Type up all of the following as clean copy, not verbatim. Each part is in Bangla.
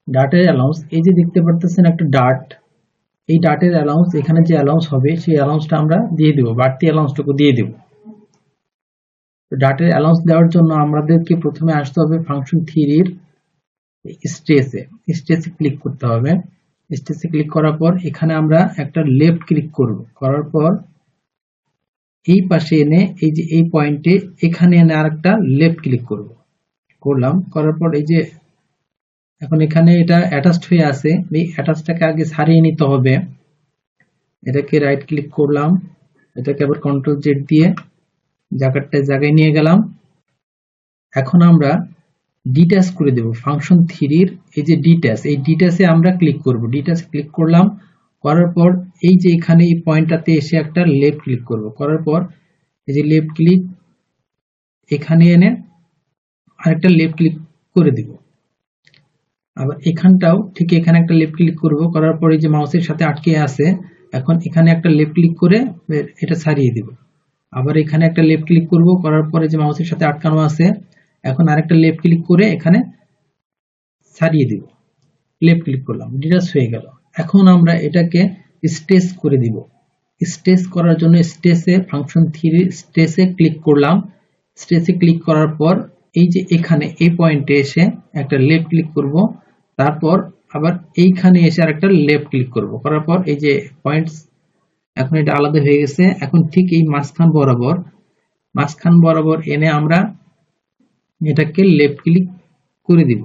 ডাটের অ্যালাউন্স, এই যে দেখতে পারতেছেন একটা ডাট, এই ডাটের অ্যালাউন্স, এখানে যে অ্যালাউন্স হবে সেই অ্যালাউন্সটা আমরা দিয়ে দেব, বাড়তি অ্যালাউন্সটুকু দিয়ে দেব। ডাটের অ্যালাউন্স দেওয়ার জন্য আমাদেরকে প্রথমে আসতে হবে ফাংশন থ্রির স্ট্রেসে, স্ট্রেসে ক্লিক করতে হবে। স্ট্রেসে ক্লিক করার পর এখানে আমরা একটা লেফট ক্লিক করব, করার পর এই পাশে এনে এই যে এই পয়েন্টে এখানে এনে আরেকটা লেফট ক্লিক করব, করলাম। করার পর এই যে এখন এখানে এটা অ্যাটাচড হয়ে আছে, এই অ্যাটাচটাকে আগে ছাড়িয়ে নিতে হবে। এটাকে রাইট ক্লিক করলাম, এটাকে আবার কন্ট্রোল জেড দিয়ে জায়গায় নিয়ে গেলাম। এখন আমরা ডিটাচ করে দেব ফাংশন থ্রির এই যে ডিটাচ, এই ডিটাচে আমরা ক্লিক করব। ডিটাচে ক্লিক করলাম, করার পর এই যে এখানে এই পয়েন্টটাতে এসে একটা লেফট ক্লিক করব, করার পর এই যে লেফট ক্লিক এখানে এনে আরেকটা লেফট ক্লিক করে দিব। আবার এখানটাও ঠিক এখানে একটা লেফট ক্লিক করব, করার পর এই যে মাউসের সাথে আটকে আছে, এখন এখানে একটা লেফট ক্লিক করে এটা ছাড়িয়ে দিব। আবার এখানে একটা লেফট ক্লিক করব, করার পরে যে মাউসের সাথে আটকানো আছে, এখন আরেকটা লেফট ক্লিক করে এখানে ছাড়িয়ে দিব। লেফট ক্লিক করলাম, ডিটাচ হয়ে গেল। এখন আমরা এটাকে স্টেচ করে দিব। স্টেচ করার জন্য স্টেচে ফাংশন থ্রির স্টেচে ক্লিক করলাম। স্টেচে ক্লিক করার পর এই যে এখানে এই পয়েন্টে এসে একটা লেফট ক্লিক করব, তারপর আবার এইখানে এসে আরেকটা লেফট ক্লিক করব, করার পর এই যে পয়েন্টস এখন এটা আলাদা হয়ে গেছে। এখন ঠিক এই মাঝখান বরাবর এনে আমরা এটাকে লেফট ক্লিক করে দিব।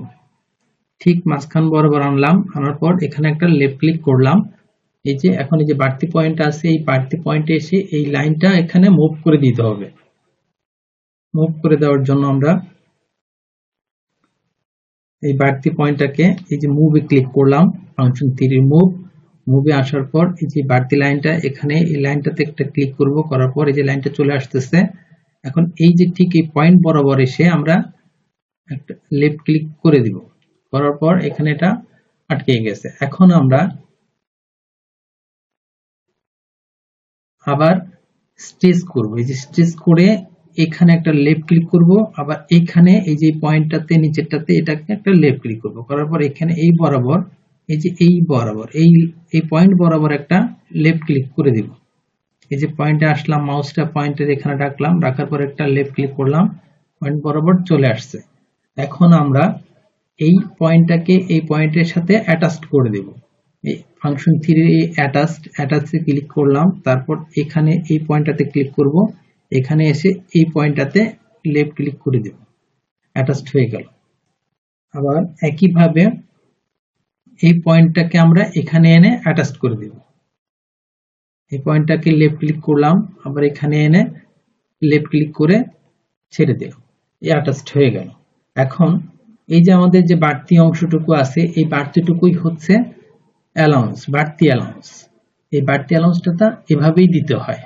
ঠিক মাঝখান বরাবর আনলাম, আনার পর এখানে একটা লেফট ক্লিক করলাম। এই যে এখন এই যে বাড়তি পয়েন্ট আছে, এই বাড়তি পয়েন্টে এসে এই লাইনটা এখানে মুভ করে দিতে হবে। মুভ করে দেওয়ার জন্য আমরা এই বাড়তি পয়েন্টটাকে এই যে মুভে ক্লিক করলাম, ফাংশন থ্রির মুভে আসার পর এই যে বাড়তি লাইনটা এখানে এই লাইনটাতে একটা ক্লিক করব, করার পর এই যে লাইনটা চলে আসতেছে। এখন এই যে ঠিক এই পয়েন্ট বরাবর এসে আমরা একটা লেফট ক্লিক করে দিব, করার পর এখানে এটা আটকে গেছে। এখন আমরা আবার স্ট্রেচ করব, এই যে স্ট্রেচ করে এখানে একটা লেফট ক্লিক করব, আবার এখানে এই যে পয়েন্টটাতে নিচেরটাতে এটাকে একটা লেফট ক্লিক করব, করার পর এখানে এই বরাবর এই যে এই বরাবর এই পয়েন্ট বরাবর একটা লেফট ক্লিক করে দিব। এই যে পয়েন্টে আসলাম, মাউসটা পয়েন্টের এখানে রাখলাম, রাখার পর একটা লেফট ক্লিক করলাম, পয়েন্ট বরাবর চলে আসছে। এখন আমরা এই পয়েন্টটাকে এই পয়েন্টের সাথে অ্যাটাচড করে দেব। এই ফাংশন থ্রির অ্যাটাচে ক্লিক করলাম, তারপর এখানে এই পয়েন্টটাতে ক্লিক করব, এখানে এসে এই পয়েন্টটাতে লেফট ক্লিক করে দেব, অ্যাটাচড হয়ে গেল। আবার একইভাবে এই পয়েন্টটাকে আমরা এখানে এনে অ্যাটাচড করে দেব। এই পয়েন্টটাকে লেফট ক্লিক করলাম, আবার এখানে এনে লেফট ক্লিক করে ছেড়ে দিলাম, এই অ্যাটাচড হয়ে গেল। এখন এই যে আমাদের যে বাড়তি অংশটুকু আছে, এই বাড়তিটুকুই হচ্ছে অ্যালাউন্স, বাড়তি অ্যালাউন্স। এই বাড়তি অ্যালাউন্সটা এভাবেই দিতে হয়।